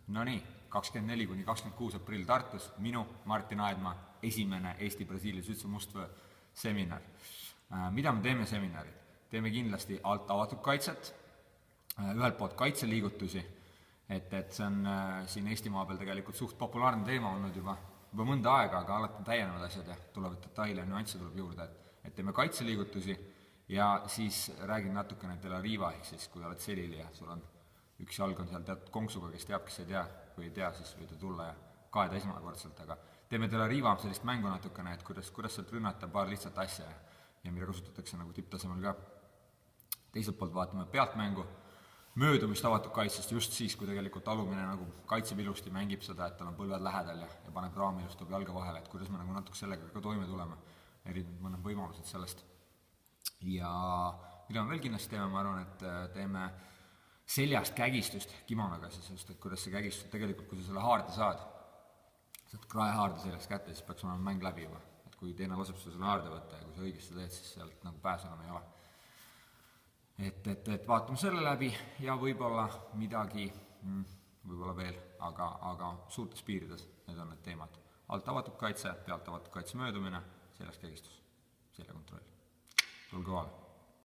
Nonii, 24–26 aprill Tartus, minu, Martin Aedma, esimene Eesti-Brasiilia Jiu-Jitsu mustvõõ seminar. Mida me teeme seminarid? Teeme kindlasti alt avatud kaitset, ühelt poolt kaitseliigutusi, et see on siin Eesti maa peal tegelikult suht populaarne teema olnud juba mõnda aega, aga alati täienevad asjad ja tulevad detaile ja nüansse tuleb juurde, et teeme kaitseliigutusi ja siis räägin natukene Tel Aviva, ehk siis kui oled selili ja sul on üks jalg on seal teatud konksuga, kes teab, kes ei tea, kui ei tea, siis võite tulla ja kaeda esmakordselt, aga teeme Tel Aviva sellist mängu natukene, et kuidas sealt rünnata paar lihtsat asja ja mida kasutatakse nagu tipptasemel ka. Teiselt poolt vaatame pealtmängu, möödumist avatud kaitsest just siis, kui tegelikult alumine nagu kaitseb ilusti, mängib seda, et tal on põlved lähedal ja paneb raami ilust, toob jalga vahele, et kuidas me nagu natuke sellega ka toime tuleme, mõned võimalused sellest. Ja mida me veel kindlasti teeme, ma arvan, et teeme seljast kägistust kimonoga, siis just, et kuidas see kägistus tegelikult, kui sa selle haarde saad kraehaarde seljast kätte, siis peaks olema mäng läbi juba, et kui teine laseb selle haarde võtta ja kui sa õigesti teed, siis sealt nagu pääsu enam ei ole. Et vaatame selle läbi ja võib-olla midagi, võib-olla veel, aga suurtes piirides need on need teemad. Alt avatud kaitse, pealt avatud kaitse möödumine, seljast kägistus, selja kontroll. Tulge kohale.